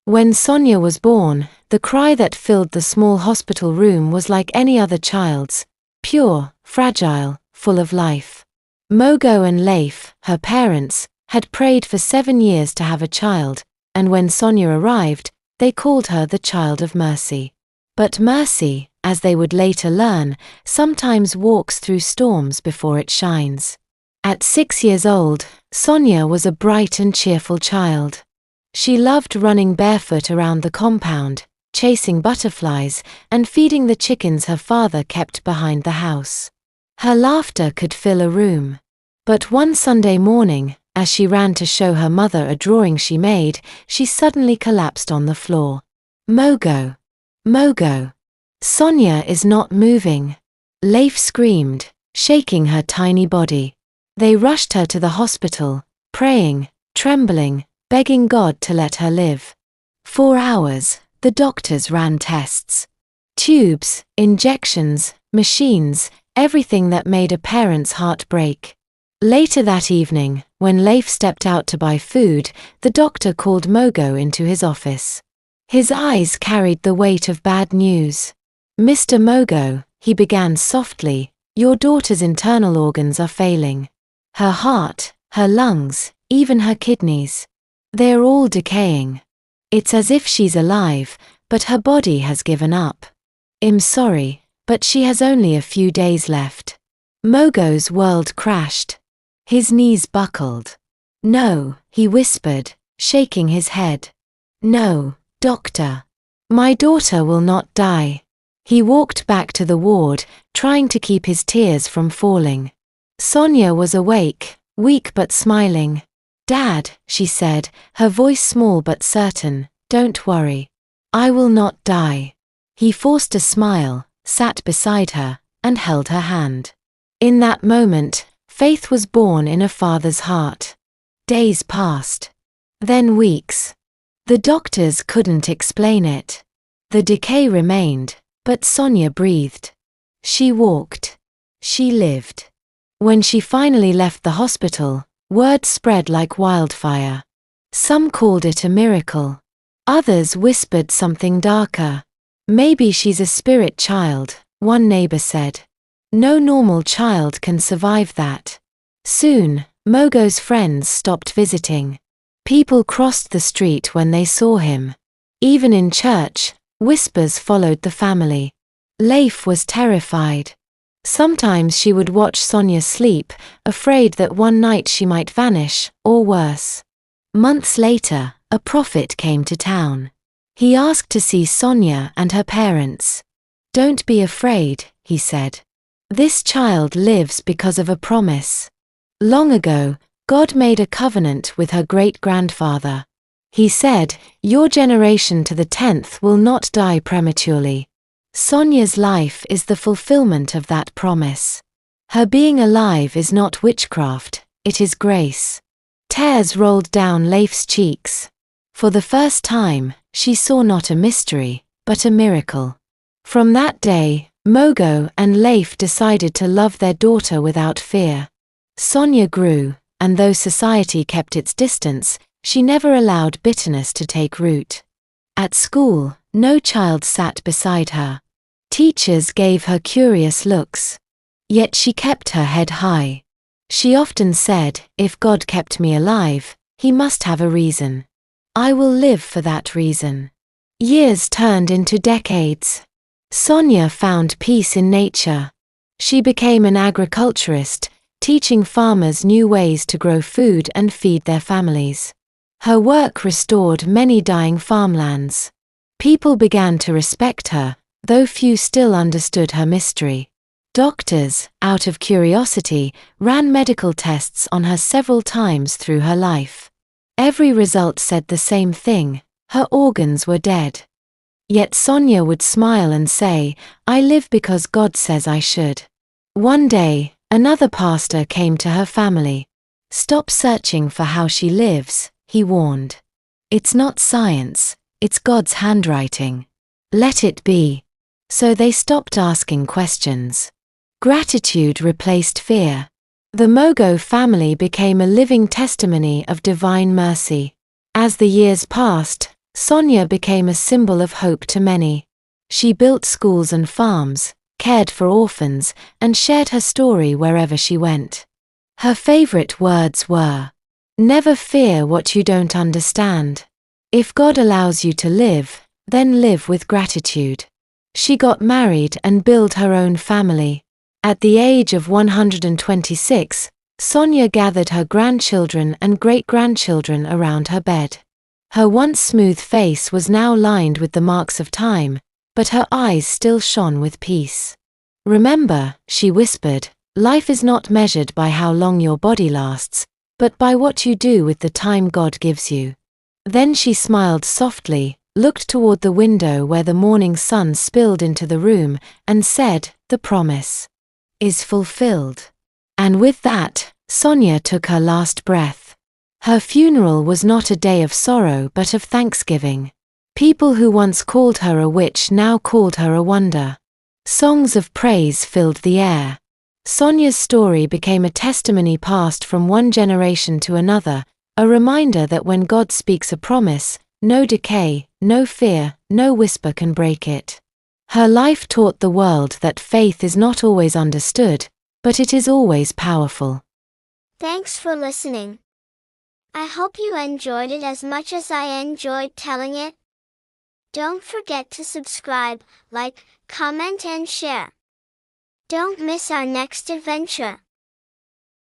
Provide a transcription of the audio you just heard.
When Sonia was born, the cry that filled the small hospital room was like any other child's, pure, fragile, full of life. Mogo and Lafe, her parents, had prayed for 7 years to have a child, and when Sonia arrived, they called her the Child of Mercy. But mercy, as they would later learn, sometimes walks through storms before it shines. At 6 years old, Sonia was a bright and cheerful child. She loved running barefoot around the compound, chasing butterflies, and feeding the chickens her father kept behind the house. Her laughter could fill a room. But one Sunday morning, as she ran to show her mother a drawing she made, she suddenly collapsed on the floor. Mogo! Mogo! Sonia is not moving. Lafe screamed, shaking her tiny body. They rushed her to the hospital, praying, trembling, begging God to let her live. 4 hours, the doctors ran tests. Tubes, injections, machines, everything that made a parent's heart break. Later that evening, when Lafe stepped out to buy food, the doctor called Mogo into his office. His eyes carried the weight of bad news. "Mr. Mogo," he began softly, "your daughter's internal organs are failing. Her heart, her lungs, even her kidneys. They're all decaying. It's as if she's alive, but her body has given up. I'm sorry, but she has only a few days left." Mogo's world crashed. His knees buckled. "No," he whispered, shaking his head. "No, doctor. My daughter will not die." He walked back to the ward, trying to keep his tears from falling. Sonia was awake, weak but smiling. "Dad," she said, her voice small but certain, "don't worry. I will not die." He forced a smile, sat beside her, and held her hand. In that moment, faith was born in a father's heart. Days passed. Then weeks. The doctors couldn't explain it. The decay remained, but Sonia breathed. She walked. She lived. When she finally left the hospital, word spread like wildfire. Some called it a miracle. Others whispered something darker. "Maybe she's a spirit child," one neighbor said. "No normal child can survive that." Soon, Mogo's friends stopped visiting. People crossed the street when they saw him. Even in church, whispers followed the family. Lafe was terrified. Sometimes she would watch Sonia sleep, afraid that one night she might vanish, or worse. Months later, a prophet came to town. He asked to see Sonia and her parents. "Don't be afraid," he said. "This child lives because of a promise. Long ago, God made a covenant with her great-grandfather. He said, your generation to the 10th will not die prematurely." Sonia's life is the fulfillment of that promise. Her being alive is not witchcraft, it is grace. Tears rolled down Lafe's cheeks. For the first time, she saw not a mystery, but a miracle. From that day, Mogo and Lafe decided to love their daughter without fear. Sonia grew, and though society kept its distance, she never allowed bitterness to take root. At school, no child sat beside her. Teachers gave her curious looks. Yet she kept her head high. She often said, "If God kept me alive, he must have a reason. I will live for that reason." Years turned into decades. Sonia found peace in nature. She became an agriculturist, teaching farmers new ways to grow food and feed their families. Her work restored many dying farmlands. People began to respect her, though few still understood her mystery. Doctors, out of curiosity, ran medical tests on her several times through her life. Every result said the same thing: her organs were dead. Yet Sonia would smile and say, "I live because God says I should." One day, another pastor came to her family. "Stop searching for how she lives," he warned. "It's not science, it's God's handwriting. Let it be." So they stopped asking questions. Gratitude replaced fear. The Mogo family became a living testimony of divine mercy. As the years passed, Sonia became a symbol of hope to many. She built schools and farms, cared for orphans, and shared her story wherever she went. Her favorite words were, "Never fear what you don't understand. If God allows you to live, then live with gratitude." She got married and built her own family. At the age of 126, Sonia gathered her grandchildren and great-grandchildren around her bed. Her once smooth face was now lined with the marks of time, but her eyes still shone with peace. "Remember," she whispered, "life is not measured by how long your body lasts, but by what you do with the time God gives you." Then she smiled softly, looked toward the window where the morning sun spilled into the room, and said, "The promise is fulfilled." And with that, Sonia took her last breath. Her funeral was not a day of sorrow but of thanksgiving. People who once called her a witch now called her a wonder. Songs of praise filled the air. Sonia's story became a testimony passed from one generation to another, a reminder that when God speaks a promise, no decay, no fear, no whisper can break it. Her life taught the world that faith is not always understood, but it is always powerful. Thanks for listening. I hope you enjoyed it as much as I enjoyed telling it. Don't forget to subscribe, like, comment and share. Don't miss our next adventure.